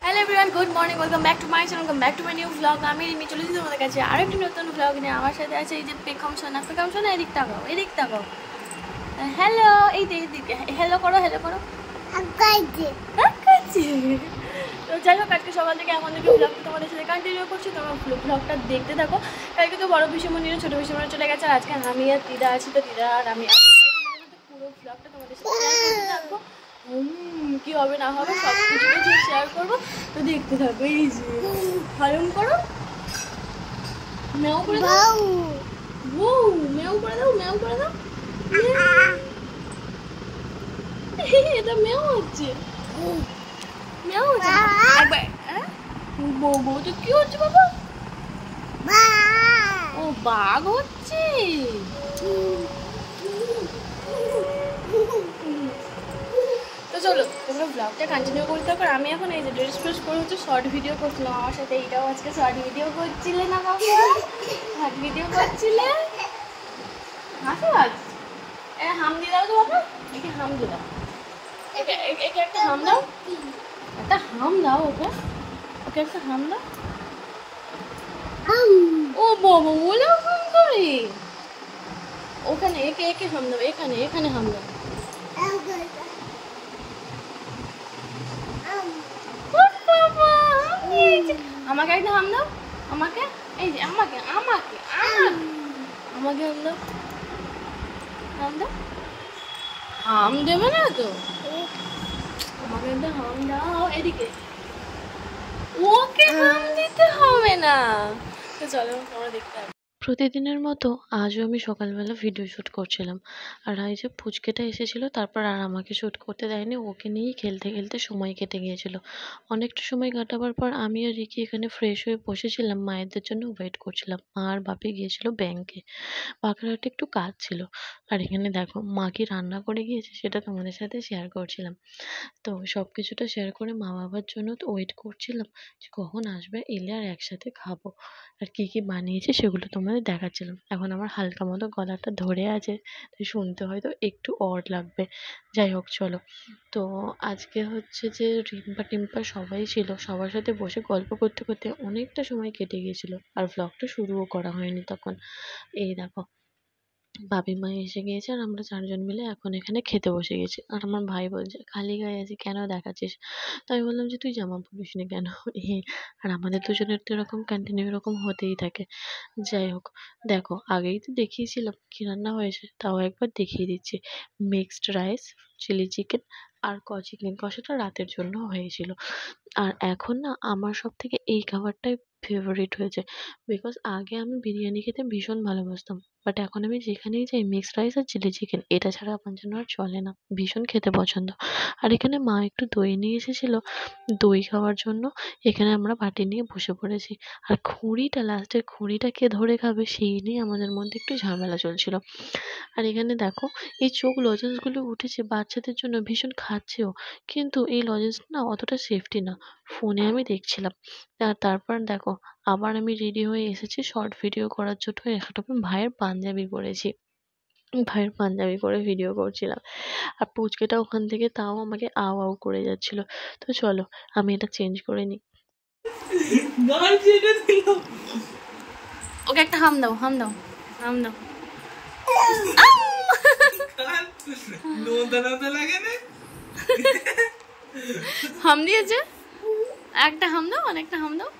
Hello everyone, good morning, welcome back to my channel, welcome back to my new blog. আমি রিমি চলে এসেছি তোমাদের কাছে আরেকটি নতুন ব্লগ নিয়ে। আমার সাথে আছে এই যে পেখম সোনা, এদিক তাকাও, এদিক তাকাও। হ্যালো, এই দিকে হ্যালো করো, হ্যালো করো। তো যাই হোক, আজকে সকাল থেকে এখন থেকে ব্লগটা তোমাদের সাথে কন্টিনিউ করছি। তোমরা ব্লগটা দেখতে থাকো। কালকে তো বড় পিসিমণি ছোটো পিসিমণি চলে গেছে, আর আজকে আমি আর দিদা আছি। তো দিদা আর আমি পুরো ব্লগটা তোমাদের সাথে শেয়ার করতে থাকবো। কি হবে না হবে সব কিছু শেয়ার করবো, তো দেখতে থাকবো। এই যে হারুম করো, মেও করে দাও, মেও করে দাও, মেও করে দাও। এটা মেও হচ্ছে, মেও হচ্ছে। বউ তো কি হচ্ছে বাবা? ও বাঘ হচ্ছে। তো চলো তোমরা ব্লগটা কন্টিনিউ করতে থাকো। আমি এখন এই যে ড্রেস ফ্রেস করে হচ্ছে শর্ট ভিডিও করছিলাম। আমার সাথে এইটাও আজকে শর্ট ভিডিও করছিলে না বাবা? শর্ট ভিডিও করছিলে? হাসো আজ হাম দিয়ে দাও তো বাবা, একে হাম দিয়ে দাও, একে একটা হাম দাও, একটা হাম দাও, ওকে ওকে একটা হাম দাও। ও বাবা বলে হাম করে, ওখানে একে হাম দাও, এখানে হাম দাও। আমাকে একটা হাম দাও, আমাকে, এই যে আমাকে আমাকে আমাকে হাম দাও, হাম দাও। হাম দেবে না তো, আমাকে একটা হাম দাও। এদিকে ওকে হাম দিতে হবে না। তো চলো তোমরা দেখতে হবে। প্রতিদিনের মতো আজও আমি সকালবেলা ভিডিও শ্যুট করছিলাম। আর এই যে পুচকেটা এসেছিলো, তারপর আর আমাকে শ্যুট করতে দেয়নি, ওকে নিয়েই খেলতে খেলতে সময় কেটে গিয়েছিল। অনেকটা সময় কাটাবার পর আমি আর রিকি এখানে ফ্রেশ হয়ে বসেছিলাম, মায়েদের জন্য ওয়েট করছিলাম। মা আর বাপি গিয়েছিল ব্যাংকে, বাগেরহাটে একটু কাজ ছিল। আর এখানে দেখো মা কি রান্না করে গিয়েছে সেটা তোমাদের সাথে শেয়ার করছিলাম। তো সব কিছুটা শেয়ার করে মা বাবার জন্য তো ওয়েট করছিলাম যে কখন আসবে, এলে আর একসাথে খাবো। আর কি কি বানিয়েছে সেগুলো তোমাদের দেখাচ্ছিলাম। এখন আমার হালকা মতো গলাটা ধরে আছে, তাই শুনতে হয়তো একটু অড লাগবে। যাই হোক চলো। তো আজকে হচ্ছে যে রিম্পা টিম্পা সবাই ছিল, সবার সাথে বসে গল্প করতে করতে অনেকটা সময় কেটে গিয়েছিল, আর ব্লগটা শুরুও করা হয়নি তখন। এই দেখো বাপি মা এসে গিয়েছে, আর আমরা চারজন মিলে এখন এখানে খেতে বসে গেছি। আর আমার ভাই বলছে খালি গায়ে আছি কেন দেখাচ্ছিস? তো আমি বললাম যে তুই জামা পরিস নি কেন? আর আমাদের দুজনের তো এরকম কন্টিনিউ এরকম হতেই থাকে। যাই হোক, দেখো আগেই তো দেখিয়েছিলাম কি রান্না হয়েছে, তাও একবার দেখিয়ে দিচ্ছি। মিক্সড রাইস, চিলি চিকেন আর চিকেন কষাটা রাতের জন্য হয়েছিল। আর এখন না আমার সব থেকে এই খাবারটাই ফেভারিট হয়েছে, বিকজ আগে আমি বিরিয়ানি খেতে ভীষণ ভালোবাসতাম, বাট এখন আমি যেখানেই যাই মিক্সড রাইস আর চিলি চিকেন এটা ছাড়া আমার জন্য আর চলে না, ভীষণ খেতে পছন্দ। আর এখানে মা একটু দই নিয়ে এসেছিল, দই খাওয়ার জন্য এখানে আমরা বাটি নিয়ে বসে পড়েছি। আর লাস্টের খুঁড়িটা কে ধরে খাবে সেই নিয়ে আমাদের মধ্যে একটু ঝামেলা চলছিল। আর এখানে দেখো এই চোখ লজেন্সগুলো উঠেছে বাচ্চাদের জন্য, ভীষণ খাচ্ছেও, কিন্তু এই লজেন্স না অতটা সেফটি না, ফোনে আমি দেখছিলাম। আর তারপর দেখো আবার আমি রেডি হয়ে এসেছি শর্ট ভিডিও করার জন্য। একটা ভাইয়ের পাঞ্জাবি পরেছি, ভাইয়ের পাঞ্জাবি পরে ভিডিও করছিলাম। আর পুচকেটা ওখান থেকে তাও আমাকে আউ আউ করে যাচ্ছিল। তো চলো আমি এটা চেঞ্জ করে নিই। ওকে একটা হাম দাও, হাম দাও, হাম দাও। হাম দিয়েছে, একটা হাম দাও, অনেকটা হাম দাও।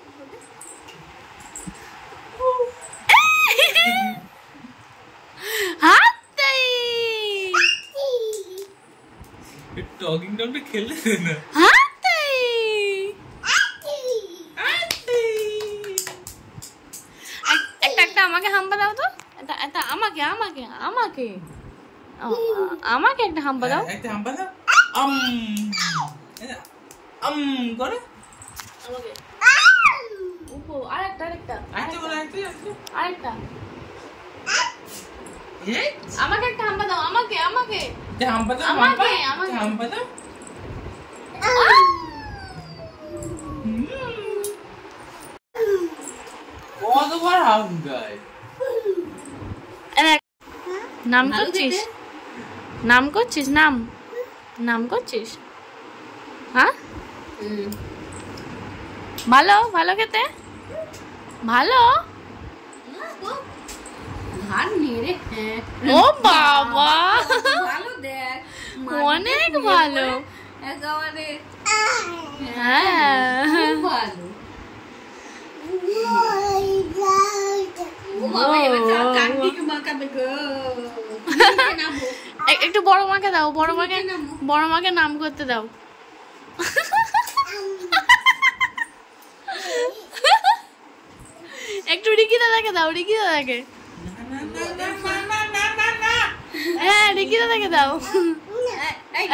হাত দেই টকিং টমটা খেললে না, হাত দেই। একটা আমাকে হাম্বা দাও তো, এটা আমাকে আমাকে আমাকে আমাকে একটা হাম্বা দাও, একটা হাম্বা দাও। করে আমাকে। ওহো আরেকটা আমাকে একটা হাম্বা দাও, আমাকে আমাকে হাম্বা দাও, হাম্বা দাও। কতবার হাম দেয়। নাম করছিস, নাম করছিস, নাম নাম করছিস? হ্যাঁ, ভালো ভালো খেতে, ভালো। ও বাবা, অনেক ভালো। হ্যাঁ, একটু বড় মাকে দাও, বড় মাকে নাম করতে দাও। একটু রিকি দাদাকে দাও, রিকি দাদাকে। হ্যাঁ, রিকি দাদাকে দাও।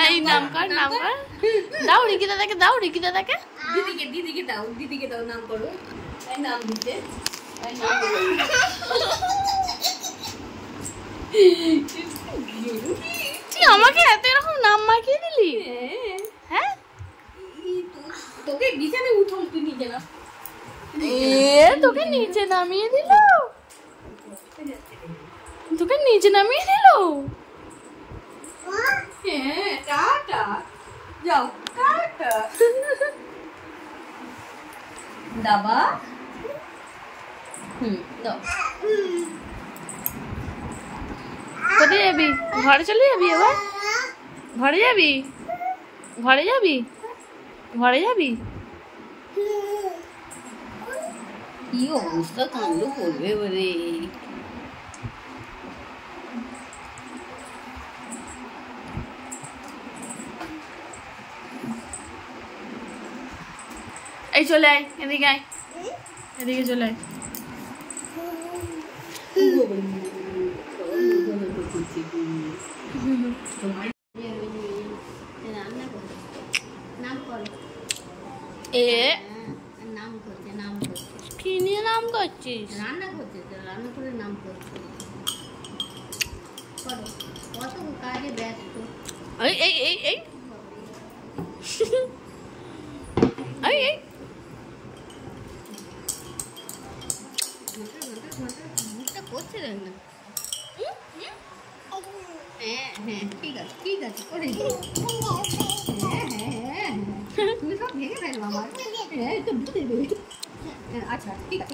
এই নাম কর, নাম কর, দাও রিকি দাদাকে, দাও রিকি দাদাকে। দিদিকে দাও নাম করো। নাম দিতে তুই আমাকে এত এরকম নাম মাখিয়ে দিলি? হ্যাঁ, তোকে বিছানায় উঠো, তুই নিজে না। তোকে নিচে নামিয়ে দিল, তোকে নিচে নামিয়ে দিল। হ্যাঁ, টাটা, যাও টাটা। দাবা দাও। কোথায় যাবি? ঘরে চলে যাবি এবার? ঘরে যাবি? ঘরে যাবি? ঘরে যাবি? কি অবস্থা, কাণ্ড করবে বলে। এই চলে আয়, এদিকে আয়, এদিকে চলে আয়। এ নাম করছে, নাম করছে, কি নিয়ে নাম করছিস? রান্না করছে, রান্না করে নাম করছে। করো, কত কাজে ব্যস্ত। এই এই এই এই এই এই মুখটা করছে রান্না। হ্যাঁ হ্যাঁ, ঠিক আছে ঠিক আছে, করে দিই। হ্যাঁ হ্যাঁ হ্যাঁ, তুমি সব ভেঙে ফেলবো আমার। হ্যাঁ, একটু বুঝে দেবে। আচ্ছা ঠিক আছে।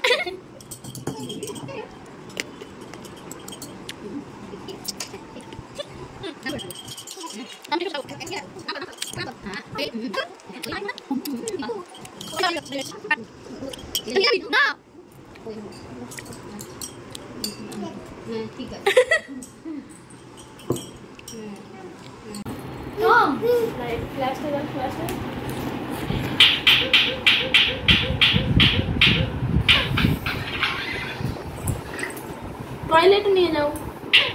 হ্যাঁ ঠিক আছে। ফ্ল্যাশটা দাও, ফ্ল্যাশটা। টয়লেটে নিয়ে যাও,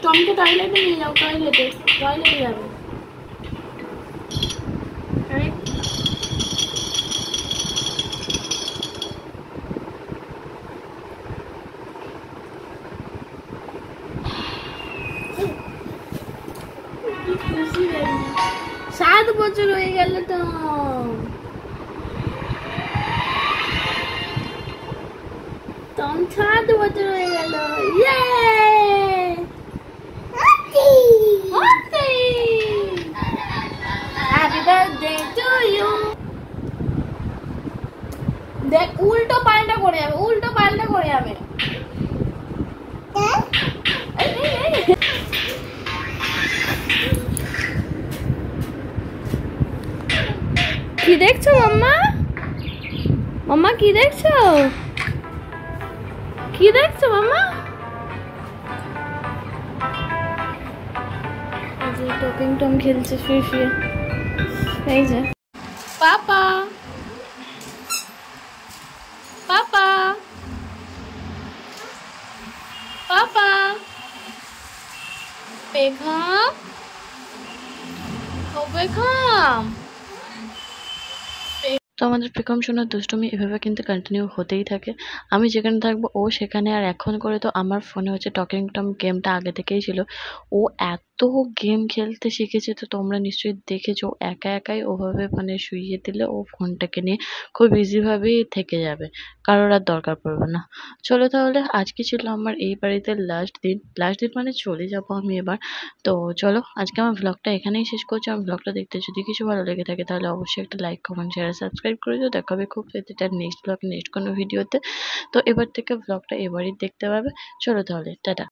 টমকে টয়লেটে নিয়ে যাও, টয়লেটে যাবে। খুশি 7 বছর হয়ে গেল তো। তখন 7 বছর হয়ে গেল। ইয়ে হ্যাপি বার্থডে টু ইউ। দেখ, উল্টো পাল্টা করে যাবে, উল্টো পাল্টা করে যাবে। কি দেখছো মাম্মা? মাম্মা কি দেখছো? কি দেখছো মাম্মা? টকিং টম খেলছে শুয়ে শুয়ে। এই যে পাপা, পাপা, পাপা, পেখাম, ও পেখাম। তো আমাদের পেখম সোনার দুষ্টুমি এভাবে কিন্তু কন্টিনিউ হতেই থাকে। আমি যেখানে থাকবো ও সেখানে। আর এখন করে তো আমার ফোনে হচ্ছে টকিং টম গেমটা আগে থেকেই ছিল। ও এত তো গেম খেলতে শিখেছে, তো তোমরা নিশ্চয়ই দেখেছো একা একাই ওভাবে মানে শুইয়ে দিলে ও ফোনটাকে নিয়ে খুব ইজিভাবেই থেকে যাবে, কারোর আর দরকার পড়বে না। চলো তাহলে আজকে ছিল আমার এই বাড়িতে লাস্ট দিন, মানে চলে যাবো আমি এবার। তো চলো আজকে আমার ব্লগটা এখানেই শেষ করছি। আমার ব্লগটা দেখতে যদি কিছু ভালো লেগে থাকে তাহলে অবশ্যই একটা লাইক, কমেন্ট, শেয়ার, সাবস্ক্রাইব করে দিও। দেখা হবে খুব তার নেক্সট ব্লগ, নেক্সট কোনো ভিডিওতে। তো এবার থেকে ব্লগটা এবারই দেখতে পাবে। চলো তাহলে টাটা।